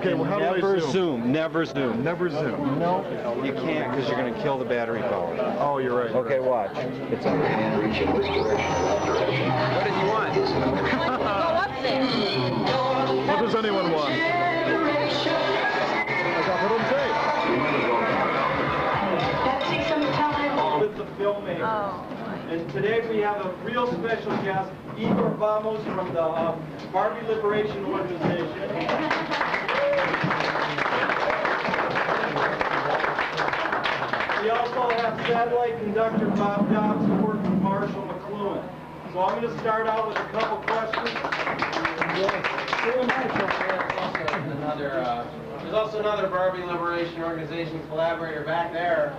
Okay, well, how do I Never zoom? zoom. Never zoom. Never zoom. No, you can't because you're going to kill the battery power. Oh, you're right. Okay, watch. It's on. What did you want? Go up there. What does anyone want? I got what I'm saying. With the filmmaker. And today we have a real special guest, Igor Vamos from the Barbie Liberation Organization. We also have satellite conductor Bob Dobbs who worked with Marshall McLuhan. So I'm going to start out with a couple questions. There's also another Barbie Liberation Organization collaborator back there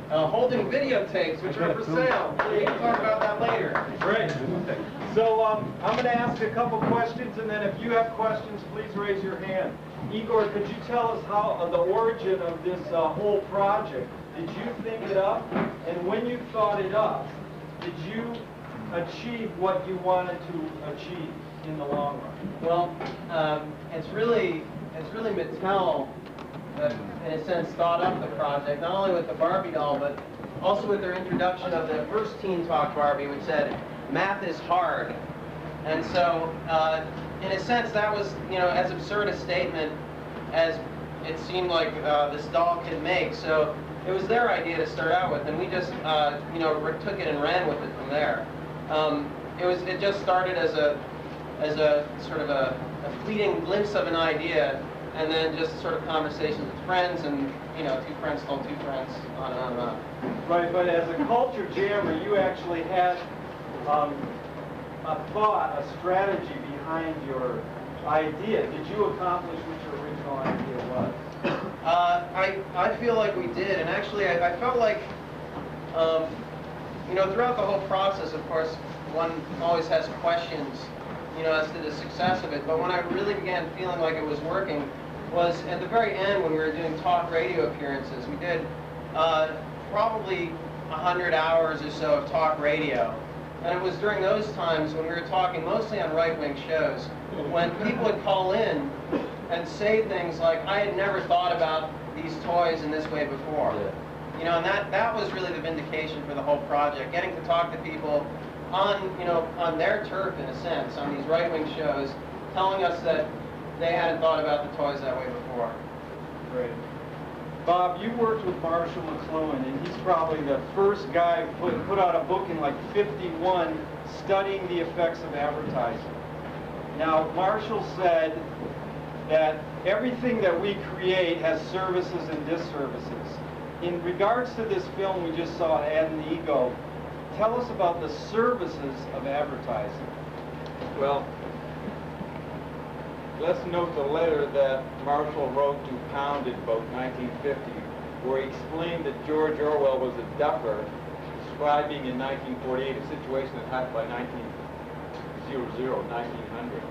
holding videotapes, which are for sale. We can talk about that later. Great. So I'm going to ask a couple questions, and then if you have questions, please raise your hand. Igor, could you tell us how the origin of this whole project? Did you think it up? And when you thought it up, did you achieve what you wanted to achieve in the long run? Well, it's really Mattel that, in a sense, thought up the project, not only with the Barbie doll, but also with their introduction of the first Teen Talk Barbie, which said, "Math is hard." And so, in a sense, that was, as absurd a statement as it seemed like this doll could make. So it was their idea to start out with, and we just, took it and ran with it from there. It just started as a sort of a fleeting glimpse of an idea, and then just sort of conversations with friends, and two friends told two friends, on and on and on. Right, but as a culture jammer, you actually had a thought, a strategy behind your idea. Did you accomplish what your original idea was? I feel like we did, and actually I felt like, throughout the whole process, of course, one always has questions, as to the success of it, but when I really began feeling like it was working was at the very end when we were doing talk radio appearances. We did probably 100 hours or so of talk radio. And it was during those times when we were talking mostly on right-wing shows, when people would call in and say things like, "I had never thought about these toys in this way before." Yeah. And that was really the vindication for the whole project, getting to talk to people on their turf, in a sense, on these right-wing shows, telling us that they hadn't thought about the toys that way before. Great. Bob, you worked with Marshall McLuhan, and he's probably the first guy who put out a book in like '51 studying the effects of advertising. Now, Marshall said that everything that we create has services and disservices. In regards to this film we just saw, Ad and Ego, tell us about the services of advertising. Well, let's note the letter that Marshall wrote to Pound in about 1950, where he explained that George Orwell was a duffer, describing in 1948 a situation that happened by 1900.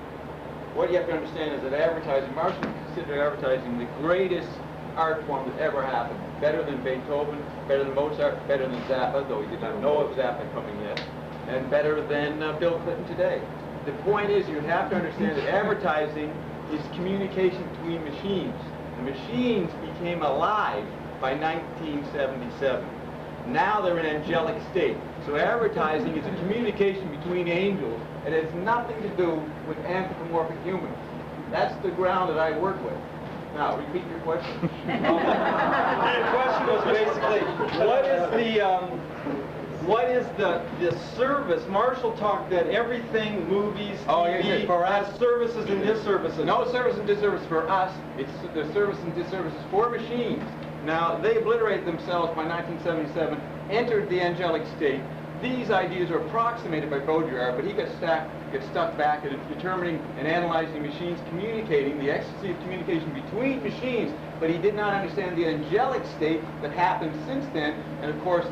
What you have to understand is that advertising, Marshall considered advertising the greatest art form that ever happened. Better than Beethoven, better than Mozart, better than Zappa, though he did not know of Zappa coming yet, and better than Bill Clinton today. The point is, you have to understand that advertising is communication between machines. The machines became alive by 1977. Now they're in angelic state. So advertising is a communication between angels. It has nothing to do with anthropomorphic humans. That's the ground that I work with. Now, repeat your question. The question was basically, what is the service? Marshall talked that everything, movies, TV, for us, has services and disservices. No service and disservice for us. It's the service and disservices for machines. Now, they obliterated themselves by 1977, entered the angelic state. These ideas were approximated by Baudrillard, but he got stuck back at determining and analyzing machines, communicating, the ecstasy of communication between machines, but he did not understand the angelic state that happened since then. And of course,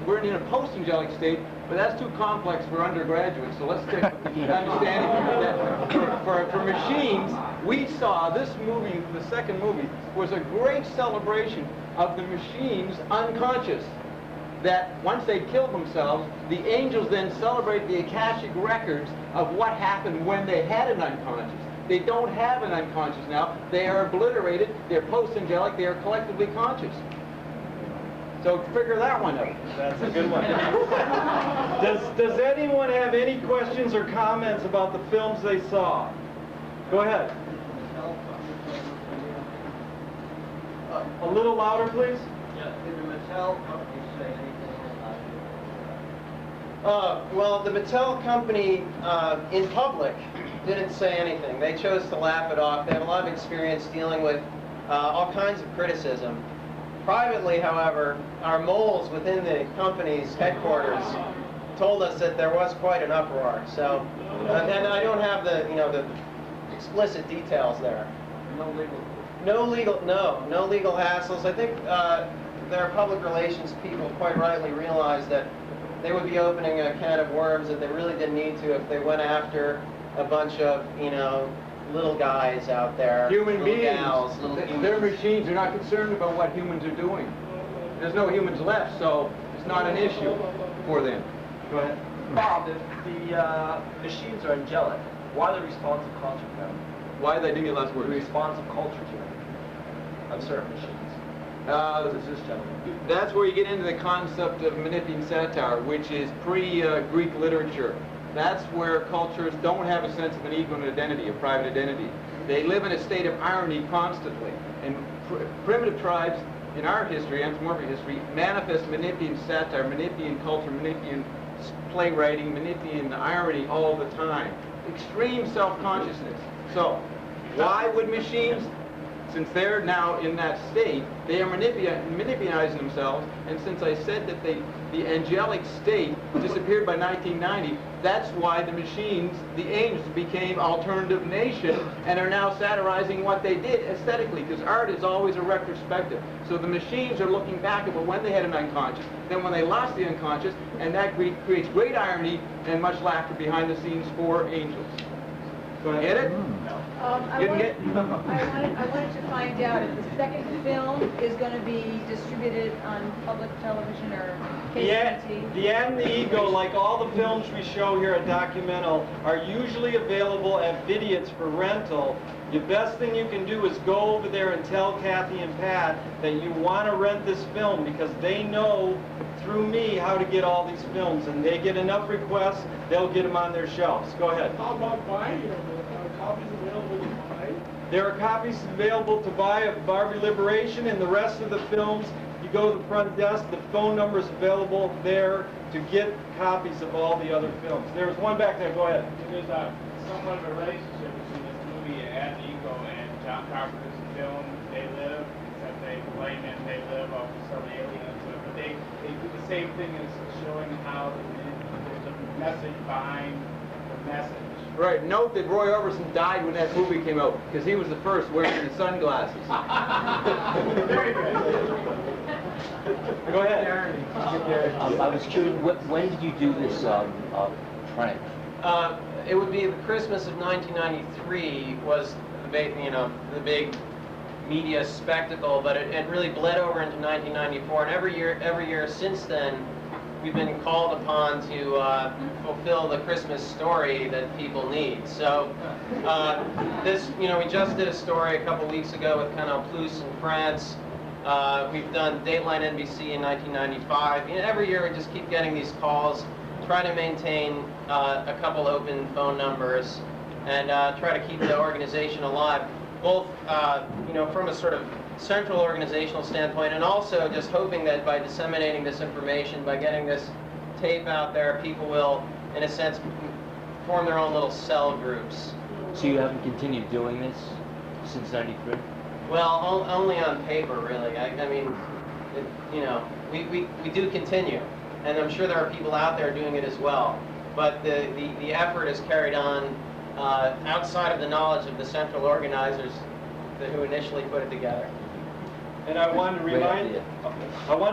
we're in a post-angelic state, but that's too complex for undergraduates. So let's take understanding that for machines, we saw this movie, the second movie, was a great celebration of the machines' unconscious. That once they killed themselves, the angels then celebrate the Akashic records of what happened when they had an unconscious. They don't have an unconscious now. they are obliterated, they're post-angelic, they are collectively conscious. So figure that one out. That's a good one. Does anyone have any questions or comments about the films they saw? Go ahead. A little louder, please. Did the Mattel company say anything about it? Well, the Mattel company in public didn't say anything. They chose to laugh it off. They have a lot of experience dealing with all kinds of criticism. Privately, however, our moles within the company's headquarters told us that there was quite an uproar. So, and I don't have the the explicit details there. No legal hassles. I think their public relations people quite rightly realized that they would be opening a can of worms that they really didn't need to if they went after a bunch of little guys out there, Human beings. Gals, little humans. Their machines are not concerned about what humans are doing. There's no humans left, so it's not an issue for them. Go ahead. Bob, if the machines are angelic, why the responsive culture to them? Why did they give you last The words? responsive culture to them of certain machines. What is this, gentlemen? That's where you get into the concept of Menippean satire, which is pre-Greek literature. That's where cultures don't have a sense of an ego and identity, a private identity. They live in a state of irony constantly. And primitive tribes in our history, anthropomorphic history, manifest Menippean satire, Menippean culture, Menippean playwriting, Menippean irony all the time. Extreme self-consciousness. So, why would machines, since they're now in that state, they are Menippeanizing themselves, and since I said that the angelic state disappeared by 1990, that's why the machines, the angels, became alternative nation and are now satirizing what they did aesthetically, because art is always a retrospective. So the machines are looking back at when they had an unconscious, then when they lost the unconscious, and that creates great irony and much laughter behind the scenes for angels. Get it? I wanted to find out if the second film is going to be distributed on public television or KCT. The and the Ego, like all the films we show here at Documental, are usually available at Vidiots for rental. The best thing you can do is go over there and tell Kathy and Pat that you want to rent this film, because they know through me how to get all these films, and they get enough requests, they'll get them on their shelves. Go ahead. How about buying them? Are copies available to buy? There are copies available to buy of Barbie Liberation, and the rest of the films, you go to the front desk, the phone number is available there to get copies of all the other films. There's one back there. Go ahead. There's somewhat of a relationship between this movie and Ego and John Carpenter's film They Live, except they claim that they live off of some aliens. But they do the same thing as showing how there's a message behind the message. Right. Note that Roy Orbison died when that movie came out, because he was the first wearing the sunglasses. Very good. Go ahead. I was curious, when did you do this prank? It would be the Christmas of 1993 was the big media spectacle, but it really bled over into 1994, and every year since then, we've been called upon to fulfill the Christmas story that people need. So we just did a story a couple weeks ago with Canal Plus in France. We've done Dateline NBC in 1995. Every year we just keep getting these calls, try to maintain a couple open phone numbers, and try to keep the organization alive, both from a sort of central organizational standpoint, and also just hoping that by disseminating this information, by getting this tape out there, people will, in a sense, form their own little cell groups. So you haven't continued doing this since '93? Well, only on paper, really. We do continue, and I'm sure there are people out there doing it as well. But the effort is carried on outside of the knowledge of the central organizers who initially put it together. And I want to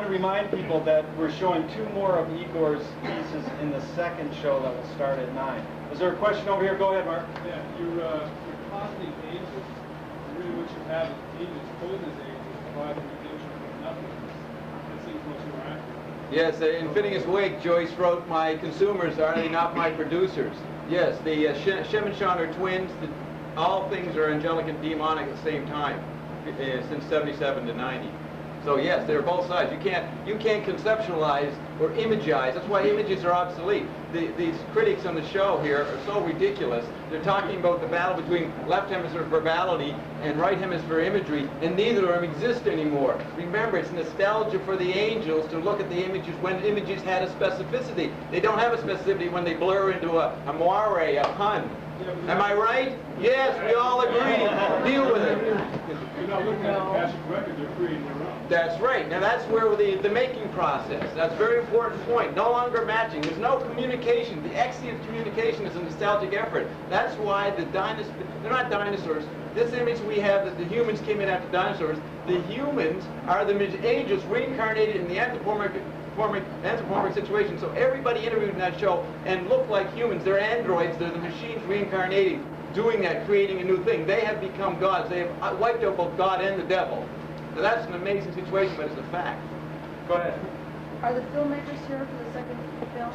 remind people that we're showing 2 more of Igor's pieces in the second show that will start at 9. Is there a question over here? Go ahead, Mark. Yeah, you're costing angels. Really what you have is demons posing as angels, providing redemption from nothingness. That seems what you were after. Yes, in Phineas Wake, Joyce wrote, "My consumers, are they not my producers?" Yes, the Sheminshan are twins. all things are angelic and demonic at the same time, since 77 to 90. So yes, they're both sides. You can't conceptualize or imagize. That's why images are obsolete. These critics on the show here are so ridiculous. They're talking about the battle between left hemisphere verbality and right hemisphere imagery, and neither of them exist anymore. Remember, it's nostalgia for the angels to look at the images when images had a specificity. They don't have a specificity when they blur into a moire, a pun. Am I right? Yes, we all agree. Deal with it. You're not looking at the Akashic records, you're creating your own. That's right. Now that's where the making process. That's a very important point. No longer matching. There's no communication. The exit of communication is a nostalgic effort. That's why the dinosaurs, they're not dinosaurs. This image we have that the humans came in after dinosaurs, the humans are the angels reincarnated in the anthropomorphic situation. So everybody interviewed in that show and look like humans. They're androids. They're the machines reincarnating, doing that, creating a new thing. They have become gods. They have wiped out both God and the devil. So that's an amazing situation, but it's a fact. Go ahead. Are the filmmakers here for the second film?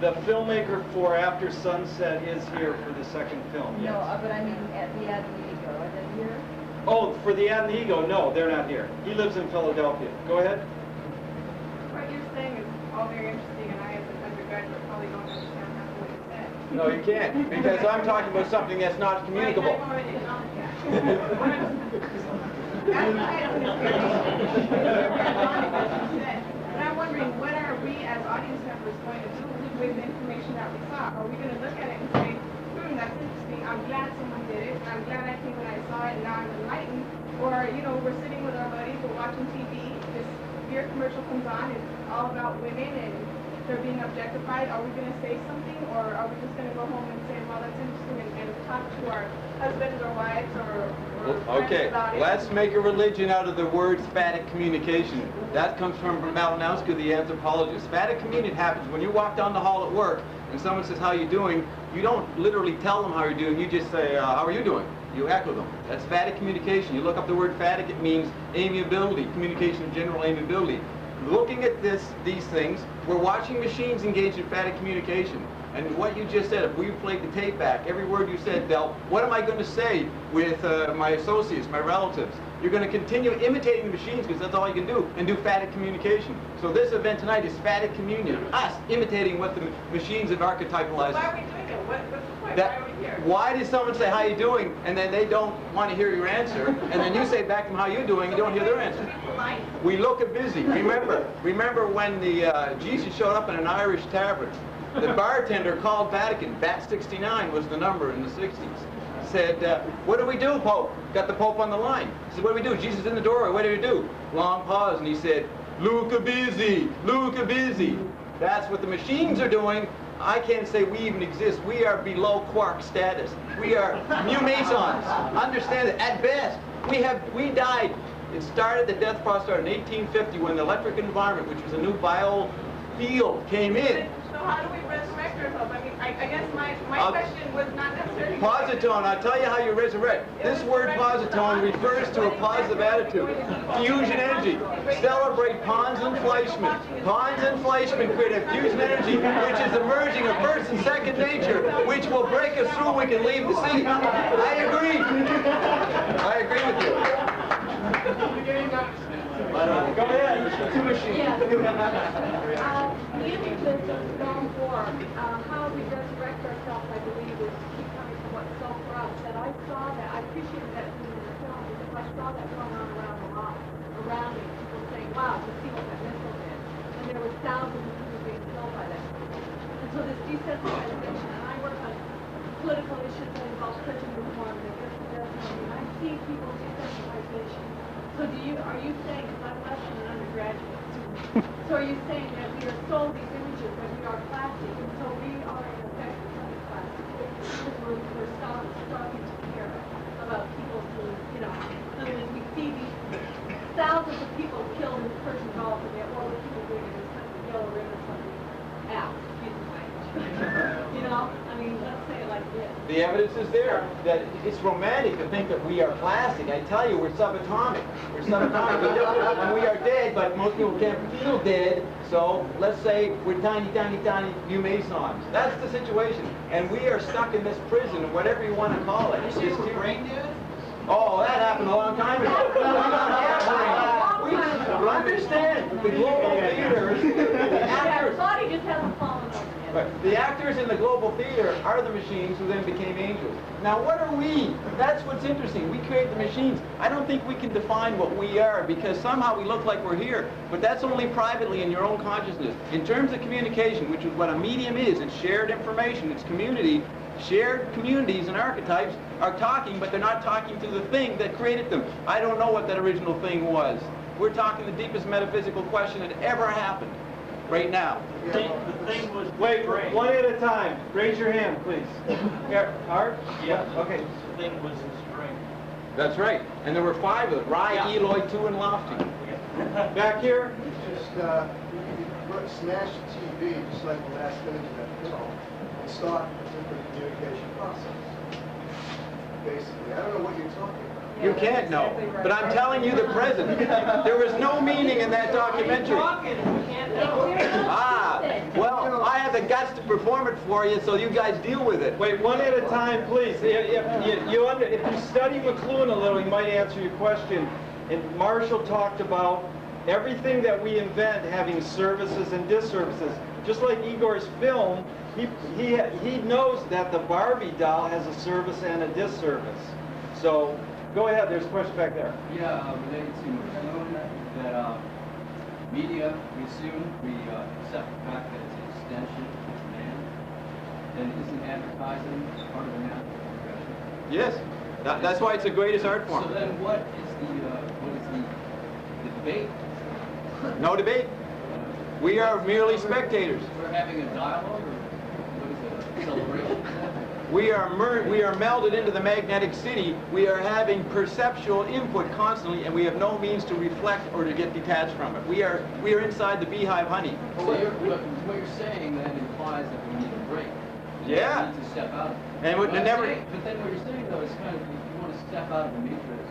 The filmmaker for After Sunset is here for the second film, yes. No, but I mean at the Ad and the Ego. Are they here? Oh, for the Ad and the Ego, no, they're not here. He lives in Philadelphia. Go ahead. What you're saying is all very interesting, and I, as an undergraduate, probably don't understand half of what you said. No, you can't, because I'm talking about something that's not communicable. That's why it's an experience. But I'm wondering, what are we as audience members going to do with the information that we saw? Are we going to look at it and say, that's interesting, I'm glad someone did it, and I'm glad I came when I saw it, and now I'm enlightened? Or, we're sitting with our buddies, we're watching TV, this beer commercial comes on, it's all about women, and they're being objectified. Are we going to say something, or are we just going to go home and say, well, that's interesting, and talk to our husbands or wives or Okay, let's make a religion out of the word sphatic communication. That comes from Malinowski, the anthropologist. Sphatic communication happens when you walk down the hall at work and someone says, how you doing? You don't literally tell them how you're doing, you just say, how are you doing? You echo them. That's sphatic communication. You look up the word sphatic, it means amiability, communication of general amiability. Looking at these things, we're watching machines engage in sphatic communication. And what you just said, if we played the tape back, every word you said, Del, what am I going to say with my associates, my relatives? You're going to continue imitating the machines because that's all you can do, and do sphatic communication. So this event tonight is sphatic communion, us imitating what the machines have archetypalized. Why are we doing it? What's the point? Why are we here? Why does someone say, how you doing, and then they don't want to hear your answer, and then you say back to them, how you doing, and you don't hear their answer? We look busy. Remember when the Jesus showed up in an Irish tavern. The bartender called Vatican, Bat 69 was the number in the 60s. Said, what do we do, Pope? Got the Pope on the line. He said, what do we do? Jesus in the doorway, what do we do? Long pause, and he said, Luca busy, Luca busy. That's what the machines are doing. I can't say we even exist. We are below quark status. We are mu mesons. Understand that at best, we died. It started, the death process started in 1850 when the electric environment, which was a new bio field, came in. So how do we resurrect ourselves? I mean, I guess my question was not necessarily... Positone, I'll tell you how you resurrect. This word positone refers to a positive attitude. Fusion energy. Celebrate Pons and Fleischmann. Pons and Fleischmann create a fusion energy which is emerging a first and second nature, which will break us through we can leave the sea. I agree. I agree with you. Go ahead. Two machines. The image that's known for how we resurrect ourselves, I believe, is keep coming from what's so for us. That I saw that, I appreciated that in the film because I saw that going on around me. People saying, wow, to see what that missile did. And there were thousands of people being killed by that. And so this desensitization, and I work on political issues that involve prison reform and and I see people's desensitization. So are you saying, because I'm less than an undergraduate student, so are you saying that we are sold these images that we are plastic, and so we are in effect becoming plastic? Because we're starting to care about people who, I mean, we see these thousands of people killed in the Persian Gulf, and yet what are people doing in this country, yellow ribbons on the app, excuse my language. I mean, let's say like The evidence is there that it's romantic to think that we are plastic. I tell you, we're subatomic. We're subatomic. And we are dead, but most people can't feel dead. So let's say we're tiny, tiny, tiny new mesons. That's the situation. And we are stuck in this prison, whatever you want to call it. It's brain dead? Oh, that happened a long time ago. We understand the global theaters, the actors. The body just hasn't fallen over yet. Right. The actors in the global theater are the machines who then became angels. Now, what are we? That's what's interesting. We create the machines. I don't think we can define what we are because somehow we look like we're here. But that's only privately in your own consciousness. In terms of communication, which is what a medium is, it's shared information, it's community. Shared communities and archetypes are talking, but they're not talking to the thing that created them. I don't know what that original thing was. We're talking the deepest metaphysical question that ever happened right now. The thing was... Wait, one at a time. Raise your hand, please. Here, Art? Yeah. Okay. The thing was in spring. That's right. And there were 5 of them. Rye, Eloy, 2, and Lofty. Back here? Just smash the TV, just like the last image of that film, and start a different communication process. Basically, I don't know what you're talking about. You can't know. But I'm telling you the present. There was no meaning in that documentary. Ah, well, I have the guts to perform it for you, so you guys deal with it. Wait, one at a time, please. If you study McLuhan a little, he might answer your question. And Marshall talked about everything that we invent having services and disservices. Just like Igor's film, he knows that the Barbie doll has a service and a disservice. So, go ahead, there's a question back there. Yeah, related to McLuhan, that media, we assume, we accept the fact that it's an extension of man. Then isn't advertising part of the man profession? Yes, that's why it's the greatest art form. So then what is the debate? No debate. We are merely spectators. We're having a dialogue, or what is it, a celebration? We are melded into the magnetic city. We are having perceptual input constantly, and we have no means to reflect or to get detached from it. We are inside the beehive honey. So what you're saying then implies that we need a break. Yeah. We need to step out. And but then what you're saying though is kind of, if you want to step out of the matrix,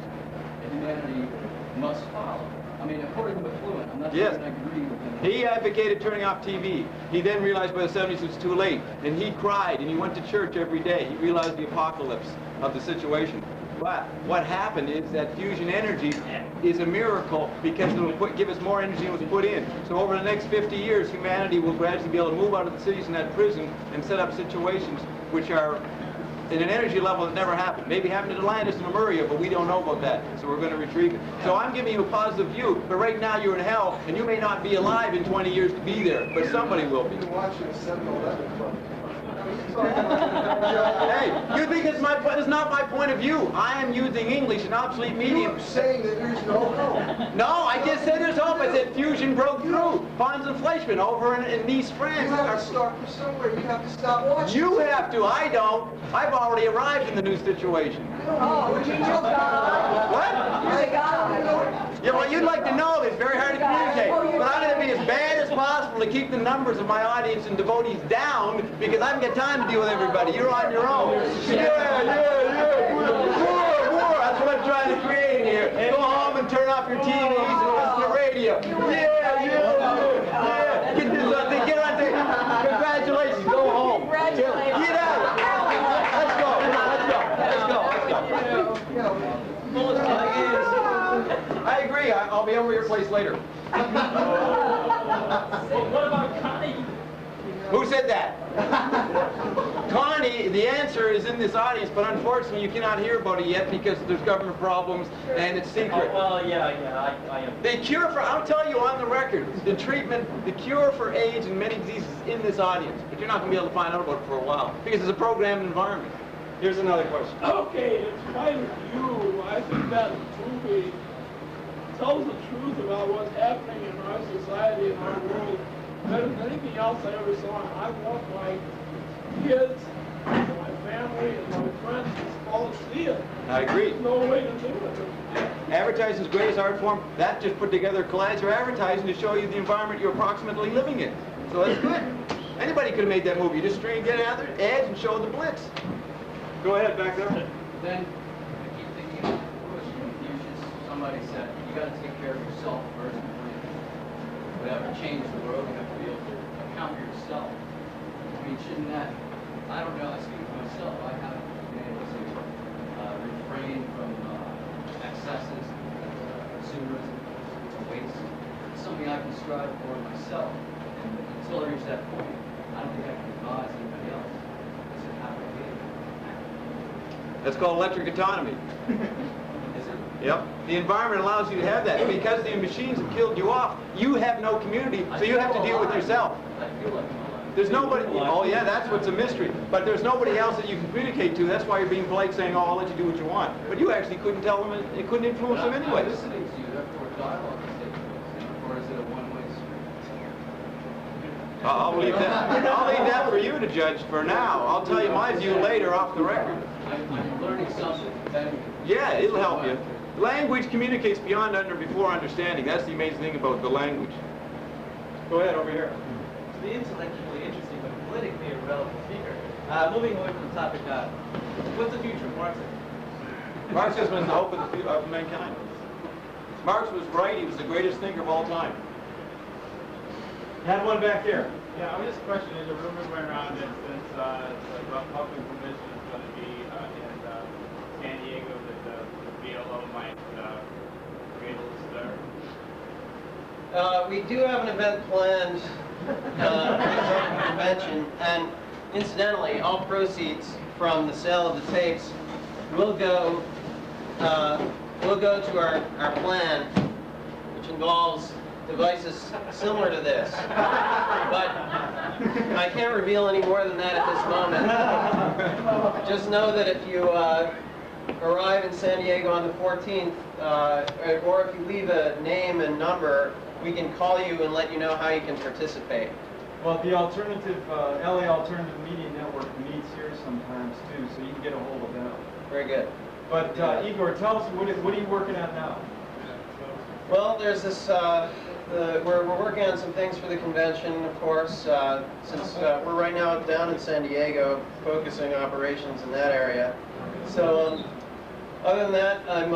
humanity must follow. I mean, according to McLuhan, I'm not sure I agree with him. He advocated turning off TV. He then realized by the 70s it was too late, and he cried, and he went to church every day. He realized the apocalypse of the situation. But what happened is that fusion energy is a miracle because it will give us more energy than was put in. So over the next 50 years, humanity will gradually be able to move out of the cities in that prison and set up situations which are in an energy level that never happened. Maybe happened in Atlantis and Lemuria, but we don't know about that, so we're going to retrieve it. So I'm giving you a positive view, but right now you're in hell, and you may not be alive in 20 years to be there, but somebody will be. You're watching 7-Eleven Club. Hey, you think it's not my point of view. I am using English, an obsolete medium. You're saying that there's no hope. No, I just said there's hope. I said fusion broke through. Pons and Fleischmann over in Nice, France. You have to start from somewhere. You have to stop watching. You have to. I don't. I've already arrived in the new situation. Oh, you know God. What? You're the God. Yeah, well, you'd like to know this. Very hard to communicate. But I'm going to be as bad as possible to keep the numbers of my audience and devotees down because I haven't got time to deal with everybody. You're on your own. Yeah. War. That's what I'm trying to create here. Go home and turn off your TVs and listen to radio. Yeah. Get this on thing. Get on thing. Congratulations. Go home. Congratulations. Get out. Let's go. I agree. I'll be over your place later. What about Connie? Who said that? Connie, the answer is in this audience, but unfortunately you cannot hear about it yet because there's government problems and it's secret. Oh, well, yeah, I am. The cure for, I'll tell you on the record, the cure for AIDS and many diseases is in this audience, but you're not going to be able to find out about it for a while because it's a programmed environment. Here's another question. Okay, it's my view. I think that movie tells the truth about what's happening in our society and our world better than anything else I ever saw. I want my kids, my family, and my friends to all see it. I agree. There's no way to do it. Advertising is the greatest art form. That just put together collides or advertising to show you the environment you're approximately living in. So that's good. Anybody could have made that movie. You just get ads and show the blitz. Go ahead, back there. Then I keep thinking of Confucius. Somebody said, you got to take care of yourself first before you whatever change the world. You have to be able to account for yourself. I mean, shouldn't that? I don't know. I speak for myself. I haven't been able to refrain from excesses, consumerism, waste. It's something I can strive for myself. And until I reach that point, I don't think I can advise anybody else. Is it how to behave? That's called electric autonomy. Is it? Yep. The environment allows you to have that. Because the machines have killed you off, you have no community, so you have to deal with yourself. I feel like I'm alive. There's nobody, oh yeah, that's what's a mystery. But there's nobody else that you can communicate to. That's why you're being polite saying, oh, I'll let you do what you want. But you actually couldn't tell them, it couldn't influence them I'm anyway. listening to you, therefore dialogue is taking place. Or is it a one-way street? I'll leave that for you to judge for now. I'll tell you my view later off the record. I'm learning something. Yeah, it'll help you. Language communicates beyond before understanding. That's the amazing thing about the language. Go ahead, over here. To the intellectually interesting but politically irrelevant speaker, moving away from the topic, what's the future of Marxism? Marxism is the hope of mankind. Marx was right. He was the greatest thinker of all time. Had one back there. Yeah, I'm just questioning the rumors going around that since the Republican convention is going to be in San Diego, that the BLO might create a stir. We do have an event planned for the convention, and incidentally, all proceeds from the sale of the tapes will go to our plan, which involves devices similar to this. But I can't reveal any more than that at this moment. Just know that if you arrive in San Diego on the 14th, or if you leave a name and number, we can call you and let you know how you can participate. Well, the alternative, LA Alternative Media Network meets here sometimes too, so you can get a hold of them. Very good. But Igor, tell us, what are you working on now? Well, there's this, we're working on some things for the convention, of course, since we're right now down in San Diego, focusing operations in that area. So, other than that, I'm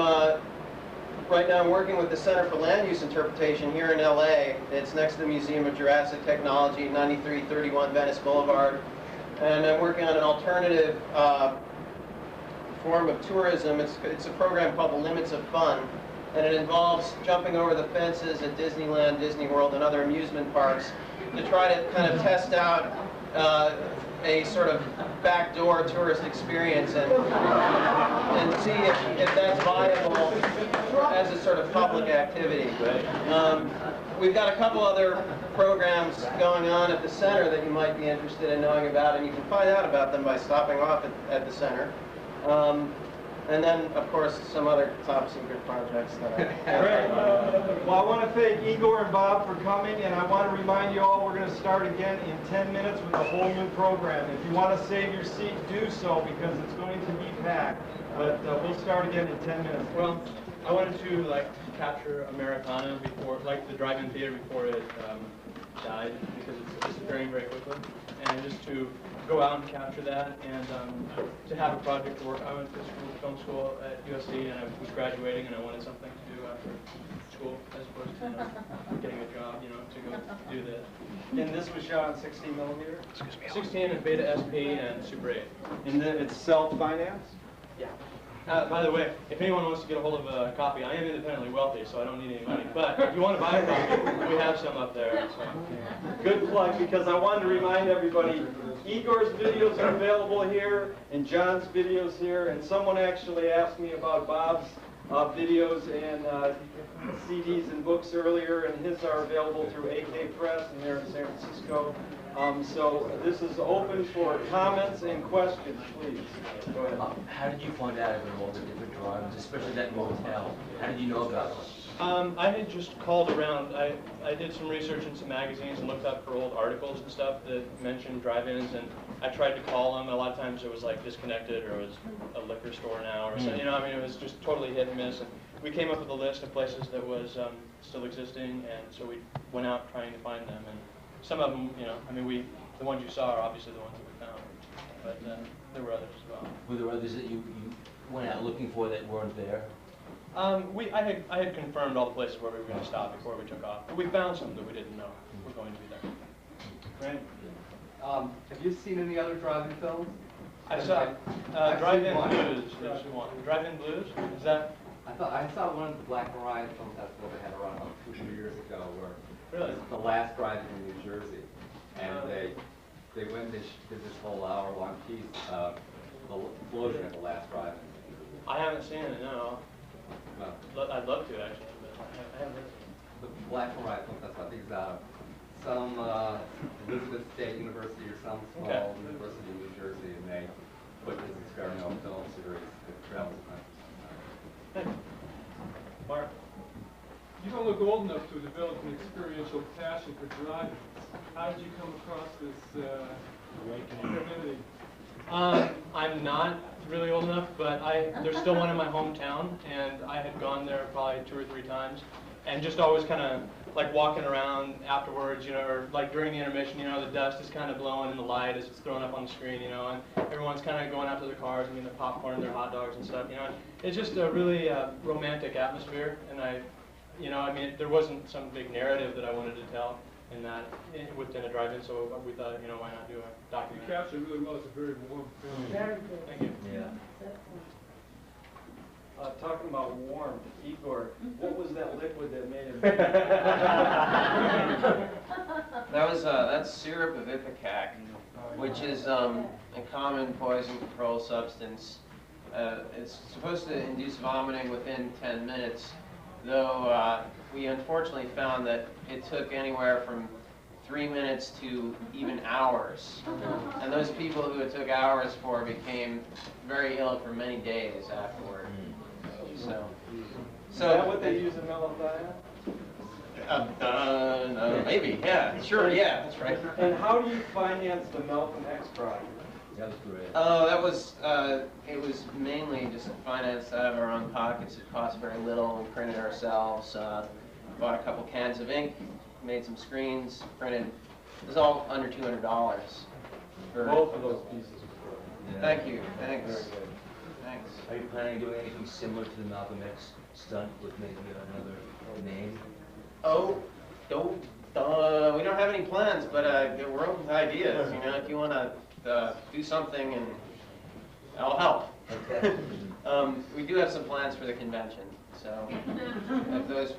right now I'm working with the Center for Land Use Interpretation here in LA. It's next to the Museum of Jurassic Technology, 9331 Venice Boulevard. And I'm working on an alternative form of tourism. It's a program called The Limits of Fun. And it involves jumping over the fences at Disneyland, Disney World, and other amusement parks to try to kind of test out a sort of backdoor tourist experience and see if that's viable as a sort of public activity. We've got a couple other programs going on at the center that you might be interested in knowing about, and you can find out about them by stopping off at the center. And then, of course, some other top secret projects that I have. Well, I want to thank Igor and Bob for coming, and I want to remind you all we're going to start again in 10 minutes with a whole new program. If you want to save your seat, do so, because it's going to be packed. But we'll start again in 10 minutes. Well, I wanted to capture Americana before, the drive-in theater before it died, because it's disappearing very quickly, and just to go out and capture that, and to have a project to work. I went to film school at USC, and I was graduating, and I wanted something to do after school, as opposed to getting a job, to go do this. And this was shot on 16 millimeter? 16 and Beta SP and Super 8. And then it's self-financed? Yeah. By the way, if anyone wants to get a hold of a copy, I am independently wealthy, so I don't need any money. But if you want to buy a copy, we have some up there. So. Good plug, because I wanted to remind everybody, Igor's videos are available here, and John's videos here, and someone actually asked me about Bob's videos and CDs and books earlier, and his are available through AK Press, and they're in San Francisco. So this is open for comments and questions, please. Go ahead. How did you find out about all the different drive-ins, especially that motel? How did you know about it? I had just called around. I did some research in some magazines and looked up for old articles and stuff that mentioned drive-ins, and I tried to call them. A lot of times it was disconnected, or it was a liquor store now, or something. It was just totally hit and miss. And we came up with a list of places that was still existing, and so we went out trying to find them. And some of them, the ones you saw are obviously the ones that we found. but there were others as well. Were there others that you went out looking for that weren't there? I had confirmed all the places where we were going to stop before we took off, but we found some that we didn't know were going to be there. Great. Have you seen any other driving films? I saw Drive-In Blues. Is one. Drive-In Blues? Is that? I saw one at the Black and Ryan Film Festival they had around about 2 years ago, where Really? it was the last drive-in in New Jersey, and they went and did this whole hour-long piece of the explosion at the last drive-in. I haven't seen it. No. Well, I'd love to actually, but I haven't. the Black and Ryan Film Festival, I think, is out of some Elizabeth State University or some small university in New Jersey, and they put this experimental film series that travels the country. Mark? You don't look old enough to develop an experiential passion for driving. How did you come across this awakening? I'm not really old enough, but there's still one in my hometown, and I had gone there probably 2 or 3 times, and just always kind of like walking around afterwards, you know, or like during the intermission, you know, the dust is kind of blowing in the light as it's thrown up on the screen, you know, and everyone's kind of going out to their cars and getting their popcorn and their hot dogs and stuff, you know. It's just a really romantic atmosphere, and I mean, there wasn't some big narrative that I wanted to tell in that within a drive-in, so we thought, you know, why not do a documentary? You captured really well. It's a very warm film. Very good. Thank you. Yeah. Talking about warm, Igor, what was that liquid that made it? That's syrup of ipecac, which is a common poison control substance. It's supposed to induce vomiting within 10 minutes, though we unfortunately found that it took anywhere from 3 minutes to even hours. And those people who it took hours for became very ill for many days afterward. So Is that what they use in melothionein? Maybe, yeah, sure, yeah, that's right. And how do you finance the Malcolm X project? That was great. Oh, that was, it was mainly just financed out of our own pockets. It cost very little. We printed ourselves, bought a couple cans of ink, made some screens, printed. It was all under $200. Both of those pieces. Yeah. Thank you, thanks. Very good. Thanks. Are you planning on doing anything similar to the Malcolm X stunt with maybe another name? Oh, we don't have any plans, but we're open to ideas. You know, if you want to do something, and I'll help. Okay. We do have some plans for the convention, so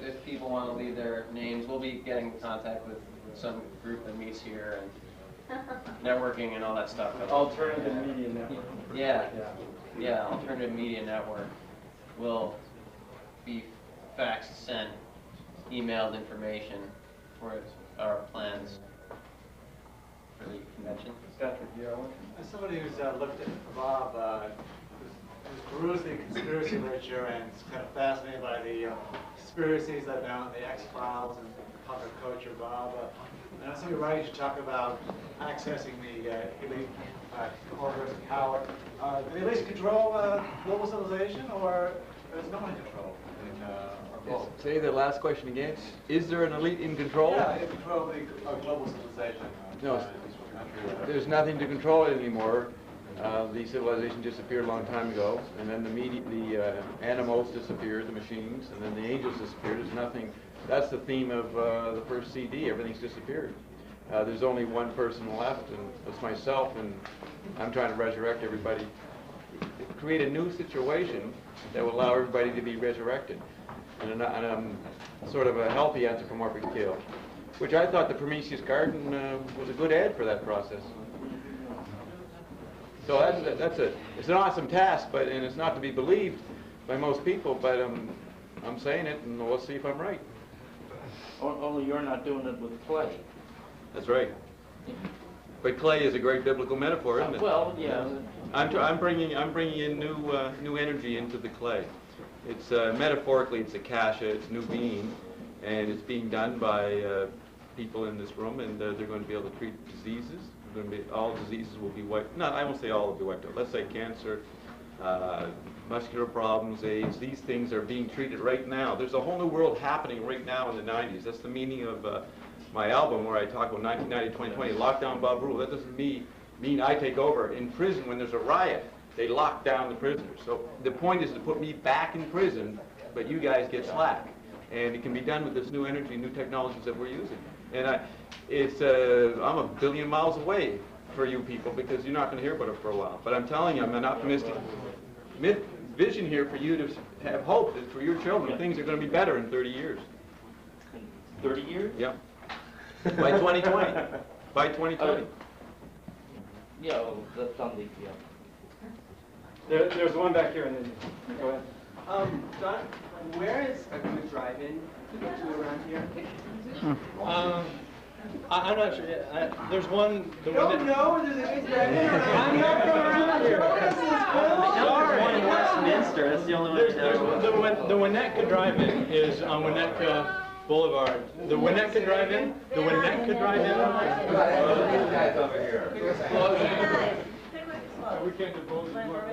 if people want to leave their names, we'll be getting in contact with some group that meets here and networking and all that stuff. Alternative Media Network. Yeah, Alternative Media Network will be faxed, sent, emailed information for our plans for the convention. Patrick, As somebody who's looked at Bob, who's perused the conspiracy literature and is kind of fascinated by the conspiracies that are now in the X-Files and popular culture, Bob, and as somebody writing to talk about accessing the elite corridors of power, do they at least control global civilization, or is no one in control? Say the last question again. Is there an elite in control? Yeah, in control of the global civilization. No, there's nothing to control it anymore. The civilization disappeared a long time ago, and then the animals disappeared, the machines, and then the angels disappeared. There's nothing. That's the theme of the first CD. Everything's disappeared. There's only one person left, and it's myself, and I'm trying to resurrect everybody. Create a new situation that will allow everybody to be resurrected. And sort of a healthy anthropomorphic scale, which I thought the Prometheus Garden was a good ad for that process. So it's an awesome task, and it's not to be believed by most people, but I'm saying it, and we'll see if I'm right. Only you're not doing it with clay. That's right. But clay is a great biblical metaphor, isn't it? Well, yeah. I'm bringing in new energy into the clay. It's metaphorically, it's a kasha, it's new being, and it's being done by people in this room, and they're going to be able to treat diseases. All diseases will be wiped. No, I won't say all will be wiped out. Let's say cancer, muscular problems, AIDS. These things are being treated right now. There's a whole new world happening right now in the 90s. That's the meaning of my album where I talk about 1990, 2020, lockdown Bob Rule. That doesn't mean mean I take over. In prison, when there's a riot, they lock down the prisoners. So the point is to put me back in prison, but you guys get slack. And it can be done with this new energy, new technologies that we're using. And I'm a billion miles away for you people because you're not going to hear about it for a while. But I'm telling you, I'm an optimistic vision here for you to have hope that for your children, things are going to be better in 30 years. 30 years? Yeah. By 2020. By 2020. Yeah, well, that's on the, yeah. There's one back here, and then go ahead. Don, where is a good drive-in to go to around here? I'm not sure. There's one. There's a good drive-in around. I'm not from around here. This is There's one in Westminster. That's the only one I know. The Winnetka Drive-In is on Winnetka Boulevard. The Winnetka Drive-In. The Winnetka Drive-In. We can't divulge more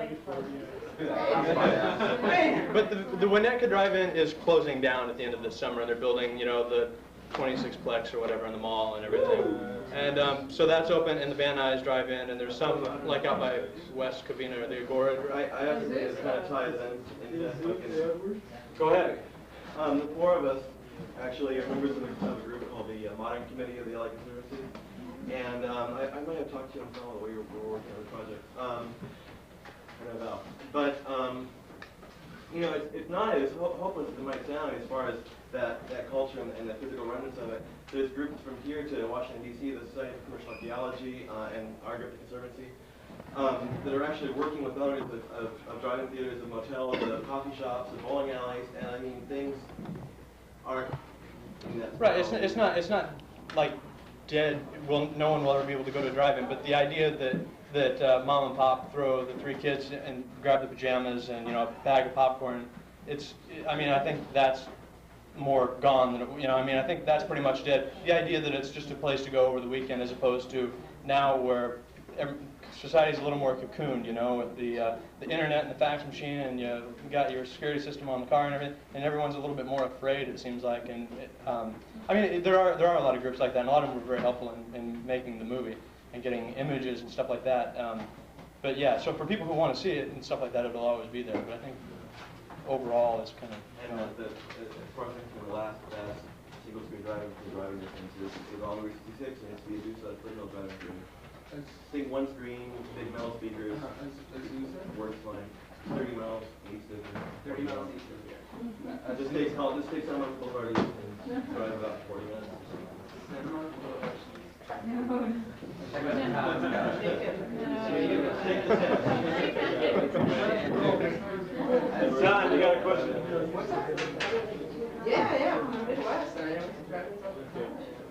But the Winnetka Drive-In is closing down at the end of this summer, and they're building, you know, the 26-plex or whatever in the mall and everything. And so that's open, and the Van Nuys Drive-In, and there's some like out by West Covina or the Agora. I have to say this kind of ties into Go ahead. The four of us actually are members of a group called the Modern Committee of the LA Conservancy. And I might have talked to you on some of the way we're working on the project. I don't know. But, you know, it's not as hopeless as it might sound as far as that culture and the physical remnants of it. There's groups from here to Washington, D.C., the Society of Commercial Archaeology, and our group, the Conservancy, that are actually working with owners of drive-in theaters, of motels, of coffee shops, of bowling alleys, and I mean, things aren't... I mean, that's Right, it's not like dead, well, no one will ever be able to go to a drive-in, but the idea that mom and pop throw the three kids and grab the pajamas and, you know, a bag of popcorn, I mean, I think that's more gone than, you know, I mean, I think that's pretty much dead. The idea that it's just a place to go over the weekend as opposed to now where society's a little more cocooned, you know, with the internet and the fax machine, and you got your security system on the car and everything, and everyone's a little bit more afraid, it seems like. And I mean, there are a lot of groups like that, and a lot of them were very helpful in making the movie and getting images and stuff like that. But yeah, so for people who want to see it and stuff like that, it'll always be there. But I think overall, it's kind of. And as far as the last single-screen driving distance is all the way 66, and it's the Adusa signal driving screen. I think one screen, big metal speakers, works fine. 30 miles each difference. 30 miles each difference. This takes how much Boulevard East and drive about 40 minutes. John, you got a question? Yeah, from the Midwest.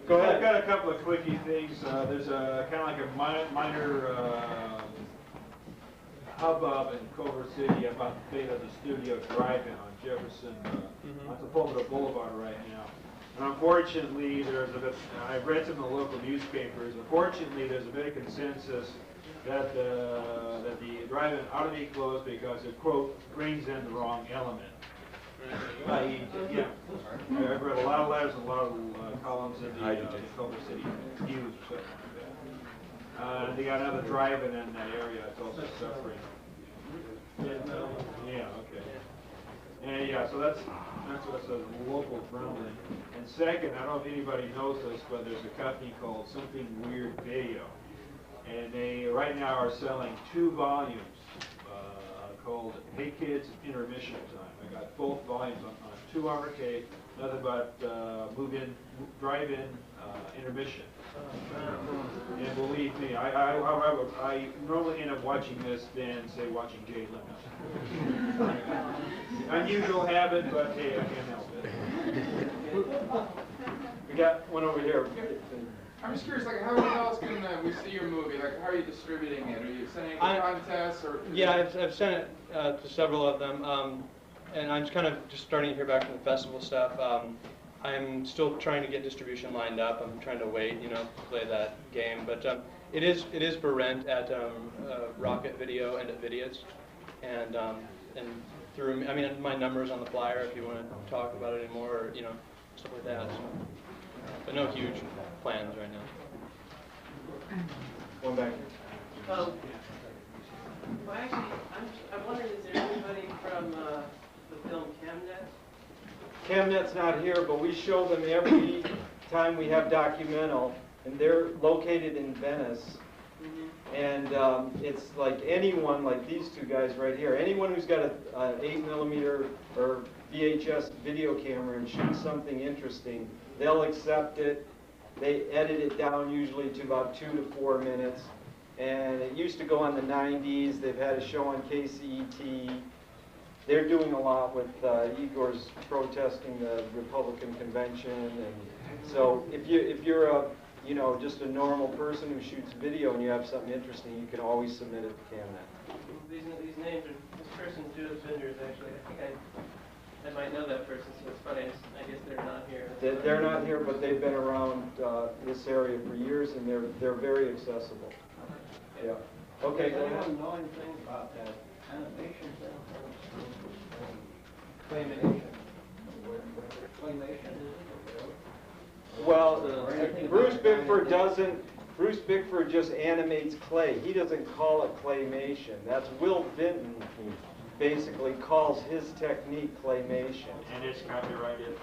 Go ahead. I've got a couple of quickie things. There's a kind of like a minor hubbub in Culver City about the fate of the Studio Drive-In on Jefferson, on Sepulveda Boulevard right now. And unfortunately, there's a bit, I've read some of the local newspapers, unfortunately there's a bit of consensus that the drive-in ought to be closed because it, quote, brings in the wrong element. I.e., yeah, I've read a lot of letters and a lot of columns in the Culver City News or something like that. They got another drive-in in that area that's also suffering. Yeah, okay. And yeah, so that's what's a local grumbling. And second, I don't know if anybody knows this, but there's a company called Something Weird Video. And they right now are selling 2 volumes called Hey Kids, Intermission Time. I got both volumes on 2 RK, nothing but drive-in intermission. And believe me, I normally end up watching this than, say, watching Jay Leno. Unusual habit, but hey, I can't help it. We got one over here. I'm just curious, like, how else can we see your movie? Like, how are you distributing it? Are you sending it to contests, or? Yeah, I've sent it to several of them, and I'm kind of just starting to hear back from the festival stuff. I'm still trying to get distribution lined up. I'm trying to wait, you know, play that game. But it is for rent at Rocket Video and at Vidias, and through, I mean, my number's on the flyer if you want to talk about it anymore, or, you know, stuff like that. So, but no huge plans right now. One back here. Well, actually, I'm wondering, is there anybody from the film Chemnet? Chemnet's not here, but we show them every time we have documental, and they're located in Venice. And it's like anyone, like these two guys right here, anyone who's got an 8mm or VHS video camera and shoots something interesting, they'll accept it. They edit it down usually to about 2 to 4 minutes. And it used to go on the 90s. They've had a show on KCET. They're doing a lot with Igor's protesting the Republican convention. And so if you're a just a normal person who shoots video and you have something interesting, you can always submit it to Chemnet. These names are, this person's Judith Binders, actually. I think I might know that person, so it's funny. I guess they're not here. They're not here, but they've been around this area for years, and they're very accessible. Yeah. Okay. Does anyone know anything about that animation thing? Claymation? Well, Bruce Bickford just animates clay. He doesn't call it claymation. That's Will Vinton who basically calls his technique claymation. And it's copyrighted.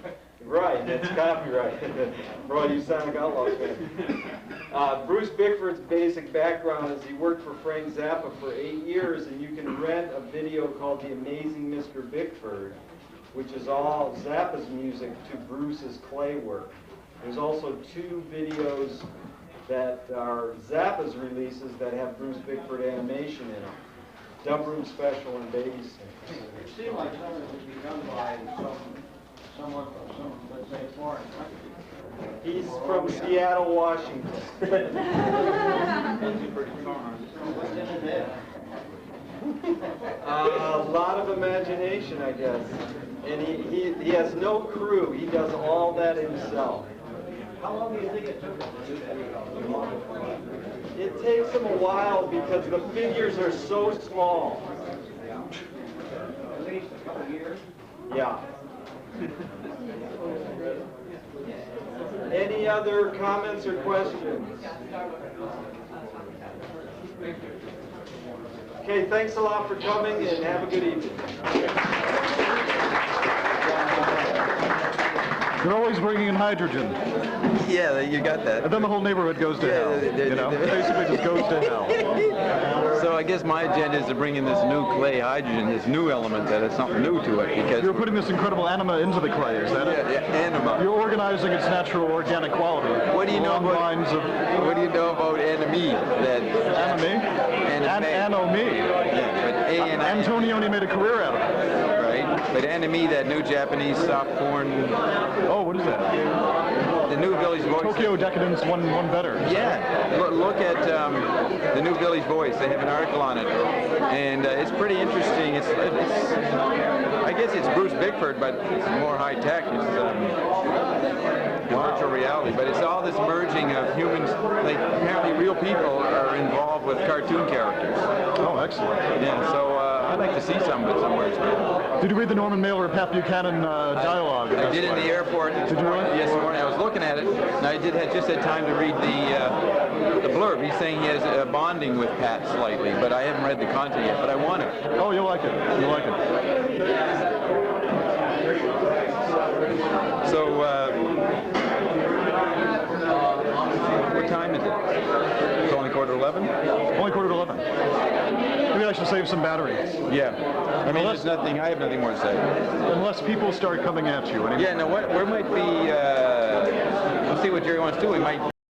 Right, it's copyrighted. Bro, you sound like Outlaws fan. Bruce Bickford's basic background is he worked for Frank Zappa for 8 years, and you can rent a video called The Amazing Mr. Bickford, which is all Zappa's music to Bruce's clay work. There's also 2 videos that are Zappa's releases that have Bruce Bickford animation in them. Dub Room Special and Baby Sing. It seemed like something would be done by someone from some, let's say, foreign country. He's from Seattle, Washington. A lot of imagination, I guess. And he has no crew. He does all that himself. How long do you think it took? It takes him a while because the figures are so small. At least a couple of years? Yeah. Any other comments or questions? Okay, thanks a lot for coming and have a good evening. They're always bringing in hydrogen. Yeah, you got that. And then the whole neighborhood goes to hell. Basically just goes to hell. So I guess my agenda is to bring in this new clay hydrogen, this new element that is something new to it. Because you're putting this incredible anima into the clay, is that it? Yeah, anima. You're organizing its natural organic quality. What do you know about anime? Anime? Yeah, but Antonioni made a career out of it. Right, but anime, that new Japanese soft porn. Oh, what is that? The new Village Voice. Tokyo Decadence one better. Yeah, look at the new Village Voice. They have an article on it, and it's pretty interesting. It's I guess it's Bruce Bickford, but it's more high tech. It's virtual reality, but it's all this merging of humans. Like apparently, real people are involved with cartoon characters. Oh, excellent. Yeah, so I'd like to see some of it somewhere. Did you read the Norman Mailer and Pat Buchanan dialogue? I did in the airport. Did you really? Yes, morning. I was looking at it, and I just had time to read the blurb. He's saying he has a bonding with Pat slightly, but I haven't read the content yet, but I want it. Oh, you'll like it. You'll like it. So, what time is it? It's only 11:15? Only 11:15. Maybe I should save some battery. Yeah. I mean, there's nothing, I have nothing more to say. Unless people start coming at you. Anyway. Yeah, now, where might be, we'll see what Jerry wants to do. We might